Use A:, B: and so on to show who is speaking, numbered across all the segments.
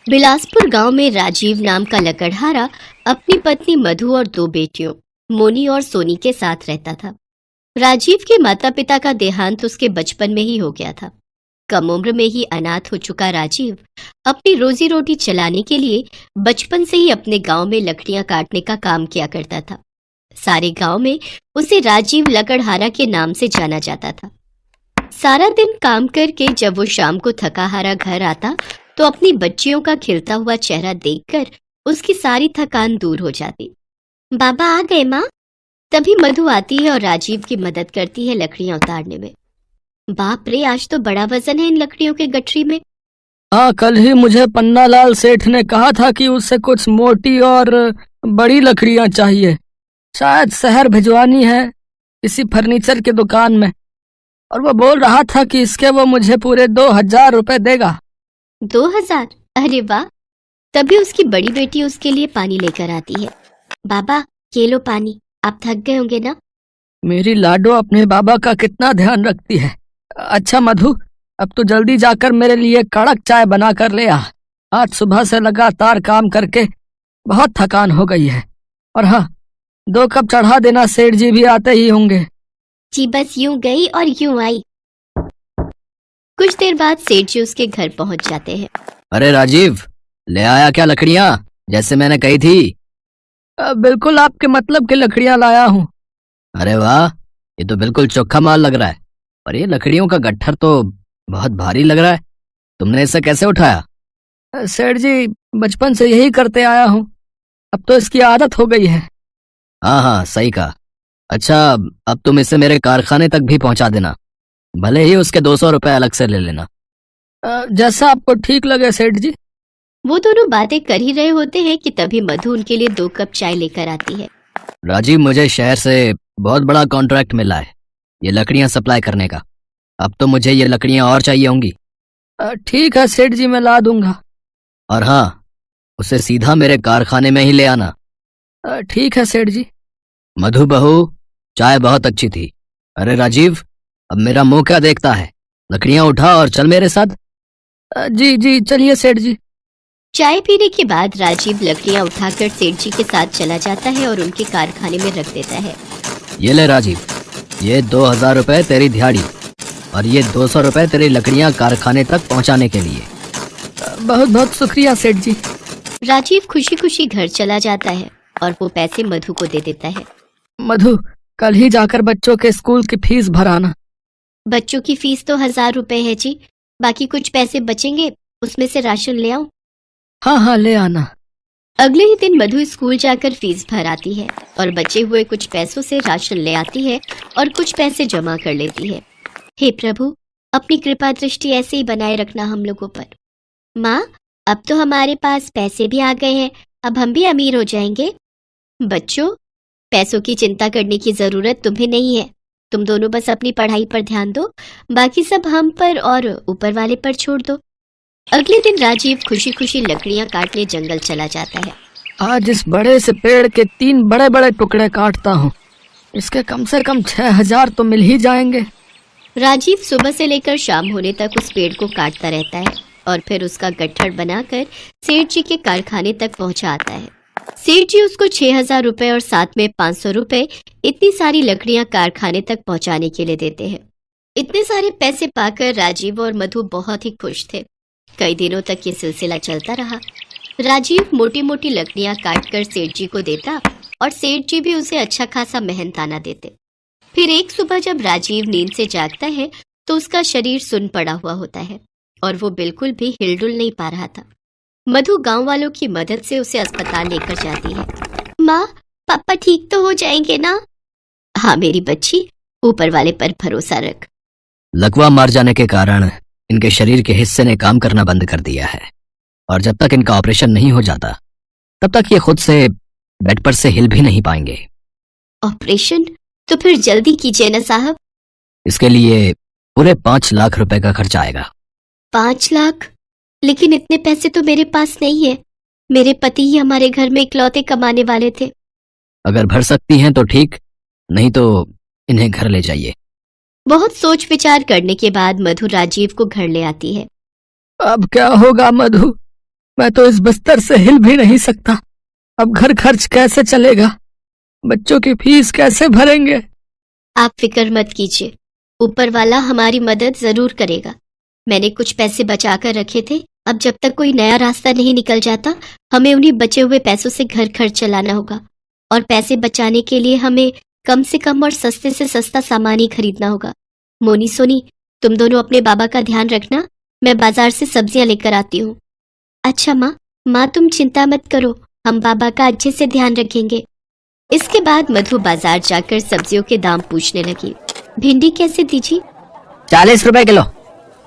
A: बिलासपुर गांव में राजीव नाम का लकड़हारा अपनी पत्नी मधु और दो बेटियों मोनी और सोनी के साथ रहता था। राजीव के माता पिता का देहांत उसके बचपन में ही हो गया था। कम उम्र में ही अनाथ हो चुका राजीव अपनी रोजी रोटी चलाने के लिए बचपन से ही अपने गांव में लकड़ियां काटने का काम किया करता था। सारे गांव में उसे राजीव लकड़हारा के नाम से जाना जाता था। सारा दिन काम करके जब वो शाम को थका हारा घर आता तो अपनी बच्चियों का खिलता हुआ चेहरा देखकर उसकी सारी थकान दूर हो जाती। बाबा आ गए माँ। तभी मधु आती है और राजीव की मदद करती है लकड़ियां उतारने में। बाप रे, आज तो बड़ा वजन है इन लकड़ियों के गठरी में।
B: हाँ, कल ही मुझे पन्नालाल सेठ ने कहा था कि उससे कुछ मोटी और बड़ी लकड़ियां चाहिए। शायद शहर भिजवानी है किसी फर्नीचर की दुकान में, और वो बोल रहा था कि इसके वो मुझे पूरे 2000 रुपए देगा।
A: 2000? अरे वाह। तभी उसकी बड़ी बेटी उसके लिए पानी लेकर आती है। बाबा ये लो पानी, आप थक गए होंगे ना।
B: मेरी लाडो अपने बाबा का कितना ध्यान रखती है। अच्छा मधु, अब तो जल्दी जाकर मेरे लिए कड़क चाय बना कर ले आ। आज सुबह से लगातार काम करके बहुत थकान हो गई है। और हाँ, 2 कप चढ़ा देना, सेठ जी भी आते ही होंगे।
A: जी बस यूं गई और यूं आई। कुछ देर बाद सेठ जी उसके घर पहुंच जाते हैं।
C: अरे राजीव, ले आया क्या लकड़ियां जैसे मैंने कही थी?
B: बिल्कुल आपके मतलब की लकड़ियां लाया हूँ।
C: अरे वाह, ये तो बिल्कुल चोखा माल लग रहा है। और ये लकड़ियों का गट्ठर तो बहुत भारी लग रहा है। तुमने इसे कैसे उठाया?
B: सेठ जी, बचपन से यही करते आया हूँ, अब तो इसकी आदत हो गई है।
C: हाँ हाँ, सही कहा। अच्छा, अब तुम इसे मेरे कारखाने तक भी पहुंचा देना, भले ही उसके 200 रुपए अलग से ले लेना।
B: जैसा आपको ठीक लगे सेठ जी।
A: वो दोनों बातें कर ही रहे होते हैं कि तभी मधु उनके लिए 2 कप चाय लेकर आती है।
C: राजीव, मुझे शहर से बहुत बड़ा कॉन्ट्रैक्ट मिला है ये लकड़ियां सप्लाई करने का। अब तो मुझे ये लकड़ियां और चाहिए होंगी।
B: ठीक है सेठ जी, मैं ला दूंगा।
C: और हाँ, उसे सीधा मेरे कारखाने में ही ले आना।
B: ठीक है सेठ जी।
C: मधु बहू, चाय बहुत अच्छी थी। अरे राजीव, अब मेरा मुंह क्या देखता है? लकड़ियां उठा और चल मेरे साथ।
B: जी जी, चलिए सेठ जी।
A: चाय पीने के बाद राजीव लकड़ियां उठाकर सेठ जी के साथ चला जाता है और उनके कारखाने में रख देता है।
C: ये ले राजीव, ये 2000 रुपए तेरी दिहाड़ी, और ये 200 रुपए तेरी लकड़ियां कारखाने तक पहुंचाने के लिए।
B: बहुत बहुत शुक्रिया सेठ जी।
A: राजीव खुशी खुशी घर चला जाता है और वो पैसे मधु को दे देता है।
B: मधु, कल ही जाकर बच्चों के स्कूल की फीस भराना।
A: बच्चों की फीस तो 1000 रुपए है जी, बाकी कुछ पैसे बचेंगे, उसमें से राशन ले आऊं।
B: हाँ हाँ, ले आना।
A: अगले ही दिन मधु स्कूल जाकर फीस भराती है और बचे हुए कुछ पैसों से राशन ले आती है और कुछ पैसे जमा कर लेती है। हे प्रभु, अपनी कृपा दृष्टि ऐसे ही बनाए रखना हम लोगों पर। माँ, अब तो हमारे पास पैसे भी आ गए हैं, अब हम भी अमीर हो जाएंगे। बच्चों, पैसों की चिंता करने की जरूरत तुम्हें नहीं है। तुम दोनों बस अपनी पढ़ाई पर ध्यान दो, बाकी सब हम पर और ऊपर वाले पर छोड़ दो। अगले दिन राजीव खुशी खुशी लकड़ियां काटने जंगल चला जाता है।
B: आज इस बड़े से पेड़ के 3 बड़े बड़े टुकड़े काटता हूँ, इसके कम से कम 6000 तो मिल ही जाएंगे।
A: राजीव सुबह से लेकर शाम होने तक उस पेड़ को काटता रहता है और फिर उसका गट्ठर बनाकर सेठ जी के कारखाने तक पहुंचाता है। सेठ जी उसको 6000 रुपए और साथ में 500 रुपए इतनी सारी लकड़ियां कारखाने तक पहुंचाने के लिए देते हैं। इतने सारे पैसे पाकर राजीव और मधु बहुत ही खुश थे। कई दिनों तक ये सिलसिला चलता रहा। राजीव मोटी मोटी लकड़ियां काटकर सेठ जी को देता और सेठ जी भी उसे अच्छा खासा मेहनताना देते। फिर एक सुबह जब राजीव नींद से जागता है तो उसका शरीर सुन्न पड़ा हुआ होता है और वो बिल्कुल भी हिलडुल नहीं पा रहा था। मधु गांव वालों की मदद से उसे अस्पताल लेकर जाती है। माँ, पापा ठीक तो हो जाएंगे ना? हाँ मेरी बच्ची, ऊपर वाले पर भरोसा रख।
C: लकवा मार जाने के कारण इनके शरीर के हिस्से ने काम करना बंद कर दिया है, और जब तक इनका ऑपरेशन नहीं हो जाता तब तक ये खुद से बेड पर से हिल भी नहीं पाएंगे।
A: ऑपरेशन? तो फिर जल्दी कीजिए ना साहब।
C: इसके लिए पूरे 5 लाख रुपए का खर्चा आएगा।
A: 5 लाख? लेकिन इतने पैसे तो मेरे पास नहीं है। मेरे पति ही हमारे घर में इकलौते कमाने वाले थे।
C: अगर भर सकती हैं तो ठीक, नहीं तो इन्हें घर ले जाइए।
A: बहुत सोच विचार करने के बाद मधु राजीव को घर ले आती है।
B: अब क्या होगा मधु? मैं तो इस बिस्तर से हिल भी नहीं सकता। अब घर खर्च कैसे चलेगा? बच्चों की फीस कैसे भरेंगे?
A: आप फिक्र मत कीजिए, ऊपर वाला हमारी मदद जरूर करेगा। मैंने कुछ पैसे बचा कर रखे थे, अब जब तक कोई नया रास्ता नहीं निकल जाता हमें उन्हीं बचे हुए पैसों से घर खर्च चलाना होगा। और पैसे बचाने के लिए हमें कम से कम और सस्ते से सस्ता सामान ही खरीदना होगा। मोनी सोनी, तुम दोनों अपने बाबा का ध्यान रखना, मैं बाजार से सब्जियां लेकर आती हूँ। अच्छा माँ तुम चिंता मत करो, हम बाबा का अच्छे से ध्यान रखेंगे। इसके बाद मधु बाजार जाकर सब्जियों के दाम पूछने लगी। भिंडी कैसे दीजिए?
C: 40 रुपए किलो।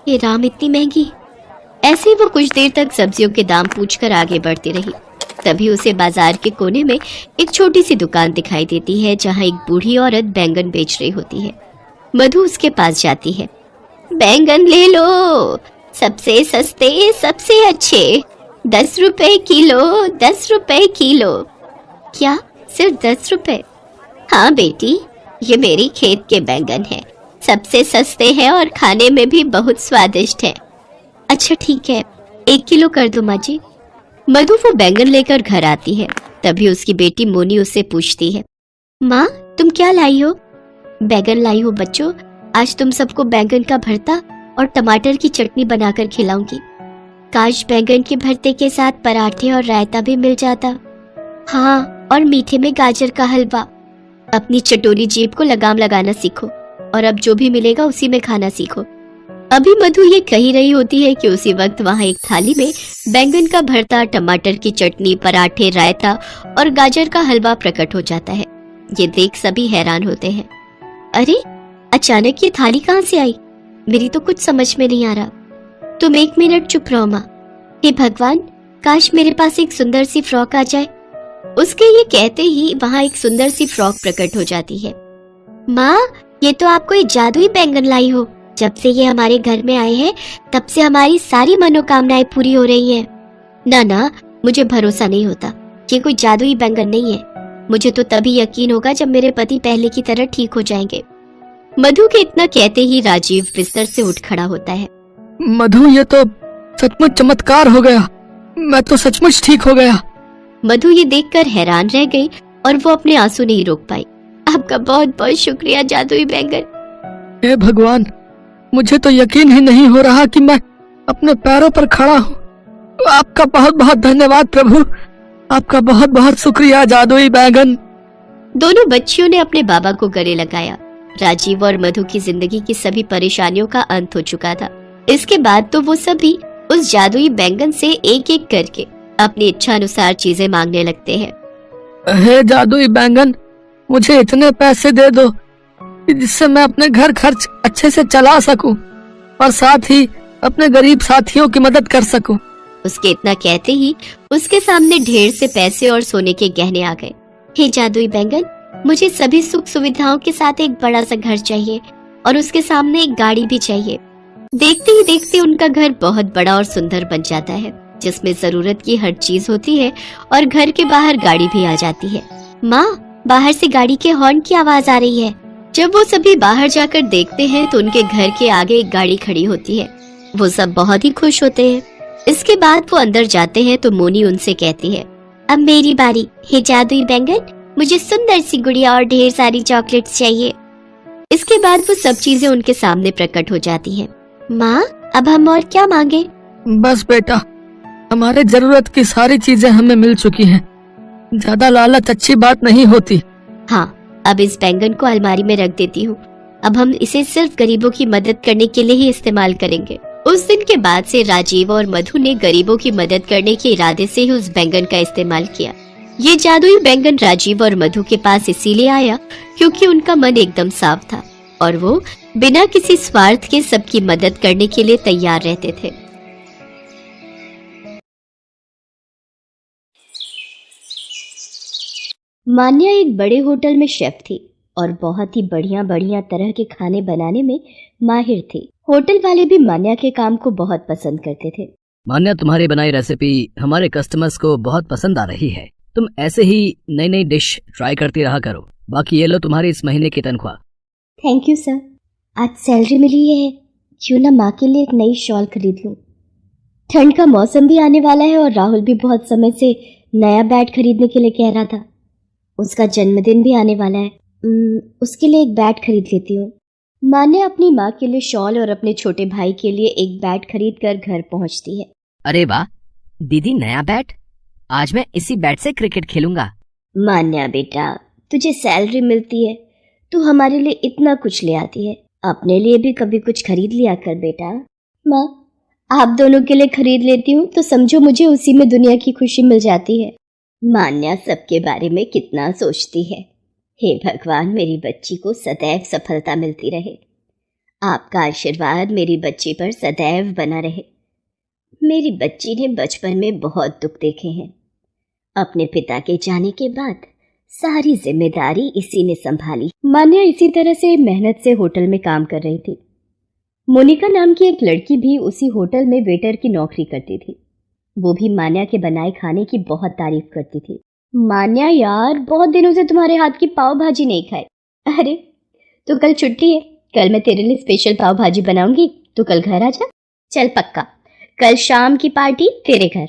A: ये राम, इतनी महंगी? ऐसे वो कुछ देर तक सब्जियों के दाम पूछकर आगे बढ़ती रही। तभी उसे बाजार के कोने में एक छोटी सी दुकान दिखाई देती है जहाँ एक बूढ़ी औरत बैंगन बेच रही होती है। मधु उसके पास जाती है। बैंगन ले लो, सबसे सस्ते सबसे अच्छे, 10 रुपए किलो, 10 रुपए किलो। क्या, सिर्फ 10 रुपए? हाँ बेटी, ये मेरी खेत के बैंगन हैं, सबसे सस्ते हैं और खाने में भी बहुत स्वादिष्ट है। अच्छा ठीक है, 1 किलो कर दो माँ जी। मधु वो बैंगन लेकर घर आती है। तभी उसकी बेटी मोनी उससे पूछती है, माँ तुम क्या लाई हो? बैंगन लाई हो बच्चों, आज तुम सबको बैंगन का भरता और टमाटर की चटनी बनाकर खिलाऊंगी। काश बैंगन के भरते के साथ पराठे और रायता भी मिल जाता। हाँ, और मीठे में गाजर का हलवा। अपनी चटोरी जीभ को लगाम लगाना सीखो और अब जो भी मिलेगा उसी में खाना सीखो। अभी मधु ये कही रही होती है कि उसी वक्त वहाँ एक थाली में बैंगन का भरता, टमाटर की चटनी, पराठे, रायता और गाजर का हलवा प्रकट हो जाता है। ये देख सभी हैरान होते हैं। अरे अचानक ये थाली कहाँ से आई? मेरी तो कुछ समझ में नहीं आ रहा। तुम 1 मिनट चुप रहो माँ। हे भगवान, काश मेरे पास एक सुंदर सी फ्रॉक आ जाए। उसके ये कहते ही वहाँ एक सुंदर सी फ्रॉक प्रकट हो जाती है। माँ, ये तो आप कोई जादुई बैंगन लाई हो। जब से ये हमारे घर में आए हैं तब से हमारी सारी मनोकामनाएं पूरी हो रही हैं। ना, मुझे भरोसा नहीं होता, ये कोई जादुई बैंगन नहीं है। मुझे तो तभी यकीन होगा जब मेरे पति पहले की तरह ठीक हो जाएंगे। मधु के इतना कहते ही राजीव बिस्तर से उठ खड़ा होता है।
B: मधु, ये तो सचमुच चमत्कार हो गया, मैं तो सचमुच ठीक हो गया।
A: मधु ये देखकर हैरान रह गई और वो अपने आंसू नहीं रोक पाई। आपका बहुत बहुत शुक्रिया जादुई बैंगन।
B: हे भगवान, मुझे तो यकीन ही नहीं हो रहा कि मैं अपने पैरों पर खड़ा हूँ। आपका बहुत बहुत धन्यवाद प्रभु, आपका बहुत बहुत शुक्रिया जादुई बैंगन।
A: दोनों बच्चियों ने अपने बाबा को गले लगाया। राजीव और मधु की जिंदगी की सभी परेशानियों का अंत हो चुका था। इसके बाद तो वो सभी उस जादुई बैंगन से एक एक करके अपनी इच्छा अनुसार चीजें मांगने लगते हैं।
B: हे जादुई बैंगन, मुझे इतने पैसे दे दो जिससे मैं अपने घर खर्च अच्छे से चला सकूं और साथ ही अपने गरीब साथियों की मदद कर सकूं।
A: उसके इतना कहते ही उसके सामने ढेर से पैसे और सोने के गहने आ गए। हे जादुई बैंगन, मुझे सभी सुख सुविधाओं के साथ एक बड़ा सा घर चाहिए और उसके सामने एक गाड़ी भी चाहिए। देखते ही देखते उनका घर बहुत बड़ा और सुंदर बन जाता है, जिसमें जरूरत की हर चीज होती है और घर के बाहर गाड़ी भी आ जाती है। माँ, बाहर से गाड़ी के हॉर्न की आवाज आ रही है। जब वो सभी बाहर जाकर देखते हैं तो उनके घर के आगे एक गाड़ी खड़ी होती है। वो सब बहुत ही खुश होते हैं। इसके बाद वो अंदर जाते हैं तो मोनी उनसे कहती है, अब मेरी बारी। हे जादुई बैंगन, मुझे सुंदर सी गुड़िया और ढेर सारी चॉकलेट्स चाहिए। इसके बाद वो सब चीजें उनके सामने प्रकट हो जाती हैं। माँ, अब हम और क्या मांगे?
B: बस बेटा, हमारे जरूरत की सारी चीजें हमें मिल चुकी हैं। ज्यादा लालच अच्छी बात नहीं होती।
A: हाँ, अब इस बैंगन को अलमारी में रख देती हूँ। अब हम इसे सिर्फ गरीबों की मदद करने के लिए ही इस्तेमाल करेंगे। उस दिन के बाद से राजीव और मधु ने गरीबों की मदद करने के इरादे से ही उस बैंगन का इस्तेमाल किया। ये जादुई बैंगन राजीव और मधु के पास इसीलिए आया क्योंकि उनका मन एकदम साफ था और वो बिना किसी स्वार्थ के सबकी मदद करने के लिए तैयार रहते थे। मान्या एक बड़े होटल में शेफ थी और बहुत ही बढ़िया बढ़िया तरह के खाने बनाने में माहिर थी। होटल वाले भी मान्या के काम को बहुत पसंद करते थे।
C: मान्या, तुम्हारी बनाई रेसिपी हमारे कस्टमर्स को बहुत पसंद आ रही है। तुम ऐसे ही नई नई डिश ट्राई करती रहा करो। बाकी ये लो तुम्हारी इस महीने की तनख्वाह।
A: Thank you sir. आज सैलरी मिली है, क्यों ना माँ के लिए एक नई शॉल खरीद लूं। ठंड का मौसम भी आने वाला है और राहुल भी बहुत समय से नया बैट खरीदने के लिए कह रहा था। उसका जन्मदिन भी आने वाला है। उसके लिए एक बैट खरीद लेती हूँ। मान्या अपनी माँ के लिए शॉल और अपने छोटे भाई के लिए एक बैट खरीद कर घर पहुँचती है।
C: अरे वाह दीदी, नया बैट। आज मैं इसी बैट से क्रिकेट खेलूंगा।
A: मान्या बेटा, तुझे सैलरी मिलती है, तू हमारे लिए इतना कुछ ले आती है, अपने लिए भी कभी कुछ खरीद लिया कर बेटा। माँ, आप दोनों के लिए खरीद लेती हूँ तो समझो मुझे उसी में दुनिया की खुशी मिल जाती है। मान्या सबके बारे में कितना सोचती है। हे भगवान, मेरी बच्ची को सदैव सफलता मिलती रहे। आपका आशीर्वाद मेरी बच्ची पर सदैव बना रहे। मेरी बच्ची ने बचपन में बहुत दुख देखे हैं। अपने पिता के जाने के बाद सारी जिम्मेदारी इसी ने संभाली। मान्या इसी तरह से मेहनत से होटल में काम कर रही थी। मोनिका नाम की एक लड़की भी उसी होटल में वेटर की नौकरी करती थी। वो भी मान्या के बनाए खाने की बहुत तारीफ करती थी। मान्या यार, बहुत दिनों से तुम्हारे हाथ की पाव भाजी नहीं खाई। अरे तो कल छुट्टी है, कल मैं तेरे लिए स्पेशल पाव भाजी बनाऊंगी, तू कल घर आ जा। चल पक्का, कल शाम की पार्टी तेरे घर।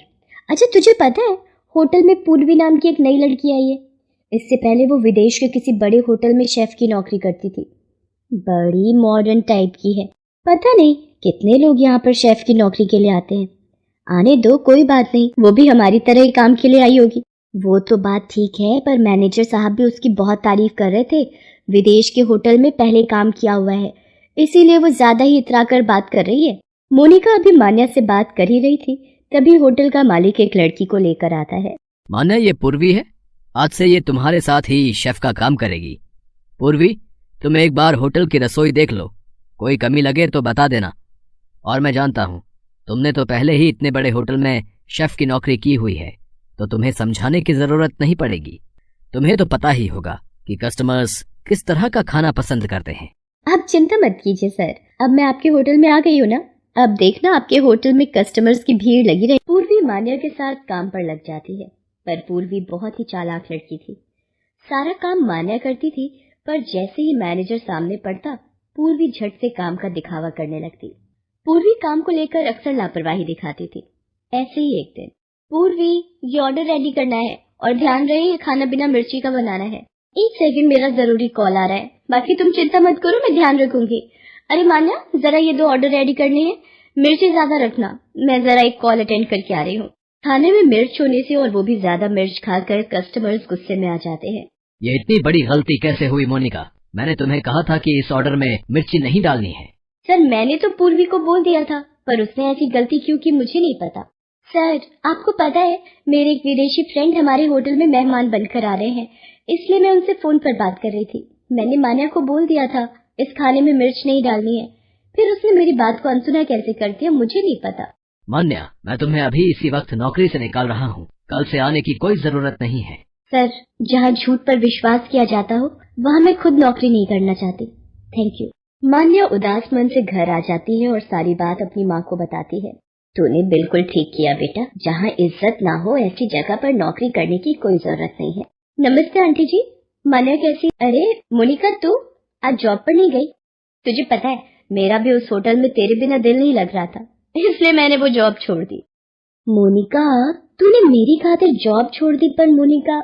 A: अच्छा तुझे पता है, होटल में पूर्वी नाम की एक नई लड़की आई है। इससे पहले वो विदेश के किसी बड़े होटल में शेफ की नौकरी करती थी। बड़ी मॉडर्न टाइप की है। पता नहीं कितने लोग यहाँ पर शेफ की नौकरी के लिए आते हैं। आने दो, कोई बात नहीं, वो भी हमारी तरह ही काम के लिए आई होगी। वो तो बात ठीक है, पर मैनेजर साहब भी उसकी बहुत तारीफ कर रहे थे। विदेश के होटल में पहले काम किया हुआ है, इसीलिए वो ज्यादा ही इतरा कर बात कर रही है। मोनिका अभी मान्या से बात कर ही रही थी, तभी होटल का मालिक एक लड़की को लेकर आता है।
C: मान्या, ये पूर्वी है। आज से ये तुम्हारे साथ ही शेफ का काम करेगी। पूर्वी, तुम एक बार होटल की रसोई देख लो, कोई कमी लगे तो बता देना। और मैं जानता हूँ तुमने तो पहले ही इतने बड़े होटल में शेफ की नौकरी की हुई है, तो तुम्हें समझाने की जरूरत नहीं पड़ेगी। तुम्हें तो पता ही होगा कि कस्टमर्स किस तरह का खाना पसंद करते हैं।
A: आप चिंता मत कीजिए सर, अब मैं आपके होटल में आ गई हूँ ना, अब देखना आपके होटल में कस्टमर्स की भीड़ लगी रही। पूर्वी मान्या के साथ काम पर लग जाती है, पर पूर्वी बहुत ही चालाक लड़की थी। सारा काम मान्या करती थी, पर जैसे ही मैनेजर सामने पड़ता, पूर्वी झट से काम का दिखावा करने लगती। पूर्वी काम को लेकर अक्सर लापरवाही दिखाती थी। ऐसे ही एक दिन, पूर्वी ये ऑर्डर रेडी करना है और ध्यान रहे ये खाना बिना मिर्ची का बनाना है। एक सेकंड, मेरा जरूरी कॉल आ रहा है, बाकी तुम चिंता मत करो, मैं ध्यान रखूंगी। अरे मान्या, जरा ये 2 ऑर्डर रेडी करने हैं, मिर्ची ज्यादा रखना, मैं जरा एक कॉल अटेंड करके आ रही हूँ। खाने में मिर्च होने से और वो भी ज्यादा मिर्च खाकर कस्टमर्स गुस्से में आ जाते हैं।
C: ये इतनी बड़ी गलती कैसे हुई मोनिका? मैंने तुम्हें कहा था कि इस ऑर्डर में मिर्ची नहीं डालनी है।
A: सर, मैंने तो पूर्वी को बोल दिया था, पर उसने ऐसी गलती क्यों की मुझे नहीं पता। सर, आपको पता है मेरे एक विदेशी फ्रेंड हमारे होटल में मेहमान बनकर आ रहे हैं, इसलिए मैं उनसे फोन पर बात कर रही थी। मैंने मान्या को बोल दिया था इस खाने में मिर्च नहीं डालनी है, फिर उसने मेरी बात को अनसुना कैसे कर दिया मुझे नहीं पता।
C: मान्या, मैं तुम्हें अभी इसी वक्त नौकरी से निकाल रहा हूँ, कल से आने की कोई जरूरत नहीं है।
A: सर, जहाँ झूठ पर विश्वास किया जाता हो वहाँ मैं खुद नौकरी नहीं करना चाहती। Thank you. मान्या उदास मन से घर आ जाती है और सारी बात अपनी माँ को बताती है। तूने बिल्कुल ठीक किया बेटा, जहाँ इज्जत ना हो ऐसी जगह पर नौकरी करने की कोई जरूरत नहीं है। नमस्ते आंटी जी। मान्या कैसी? अरे मोनिका, तू आज जॉब पर नहीं गई? तुझे पता है मेरा भी उस होटल में तेरे बिना दिल नहीं लग रहा था, इसलिए मैंने वो जॉब छोड़ दी। मोनिका, तूने मेरी खातिर जॉब छोड़ दी? पर मोनिका,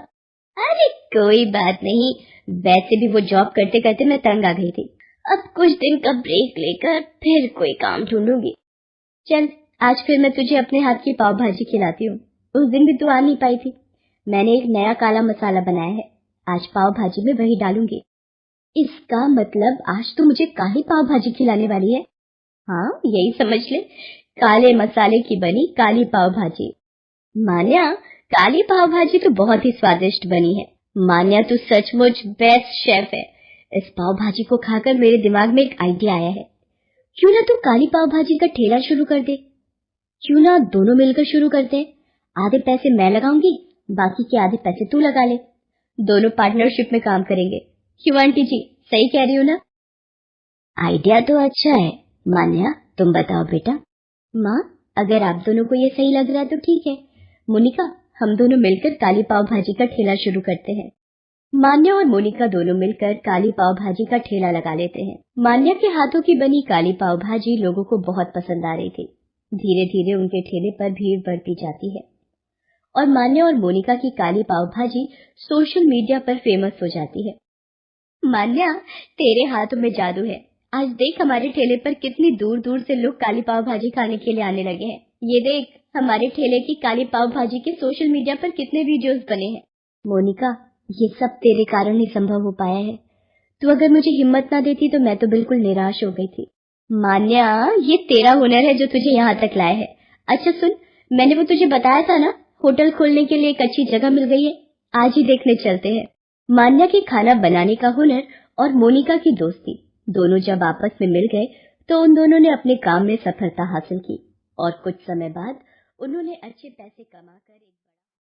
A: अरे कोई बात नहीं, वैसे भी वो जॉब करते करते मैं तंग आ गई थी। अब कुछ दिन का ब्रेक लेकर फिर कोई काम ढूंढूंगी। चल, आज फिर मैं तुझे अपने हाथ की पाव भाजी खिलाती हूँ। उस दिन भी तू आ नहीं पाई थी। मैंने एक नया काला मसाला बनाया है, आज पाव भाजी में वही डालूंगी। इसका मतलब आज तो मुझे काली पाव भाजी खिलाने वाली है। हाँ, यही समझ ले, काले मसाले की बनी काली पाव भाजी। मान्या, काली पाव भाजी तो बहुत ही स्वादिष्ट बनी है। मान्या, तू सचमुच बेस्ट शेफ है। इस पाव भाजी को खाकर मेरे दिमाग में एक आइडिया आया है। क्यों ना तू काली पाव भाजी का ठेला शुरू कर दे? क्यों ना दोनों मिलकर शुरू करते हैं? आधे पैसे मैं लगाऊंगी, बाकी के आधे पैसे तू लगा ले। दोनों पार्टनरशिप में काम करेंगे। क्यों आंटी जी, सही कह रही हो ना? आइडिया तो अच्छा है। मान्या, तुम बताओ बेटा। माँ, अगर आप दोनों को ये सही लग रहा है तो ठीक है। मोनिका, हम दोनों मिलकर काली पाव भाजी का ठेला शुरू करते हैं। मान्या और मोनिका दोनों मिलकर काली पाव भाजी का ठेला लगा लेते हैं। मान्या के हाथों की बनी काली पाव भाजी लोगों को बहुत पसंद आ रही थी। धीरे धीरे उनके ठेले पर भीड़ बढ़ती जाती है और मान्या और मोनिका की काली पाव भाजी सोशल मीडिया पर फेमस हो जाती है। मान्या, तेरे हाथों में जादू है। आज देख हमारे ठेले पर कितनी दूर दूर से लोग काली पाव भाजी खाने के लिए आने लगे हैं। ये देख हमारे ठेले की काली पाव भाजी के सोशल मीडिया पर कितने वीडियोस बने हैं। मोनिका, ये सब तेरे कारण ही संभव हो पाया है। तू अगर मुझे हिम्मत ना देती तो मैं तो बिल्कुल निराश हो गई थी। मान्या, ये तेरा हुनर है जो तुझे यहाँ तक लाया है। अच्छा सुन, मैंने वो तुझे बताया था ना, होटल खोलने के लिए एक अच्छी जगह मिल गई है। आज ही देखने चलते हैं। मान्या के खाना बनाने का हुनर और मोनिका की दोस्ती दोनों जब आपस में मिल गए तो उन दोनों ने अपने काम में सफलता हासिल की और कुछ समय बाद उन्होंने अच्छे पैसे कमाकर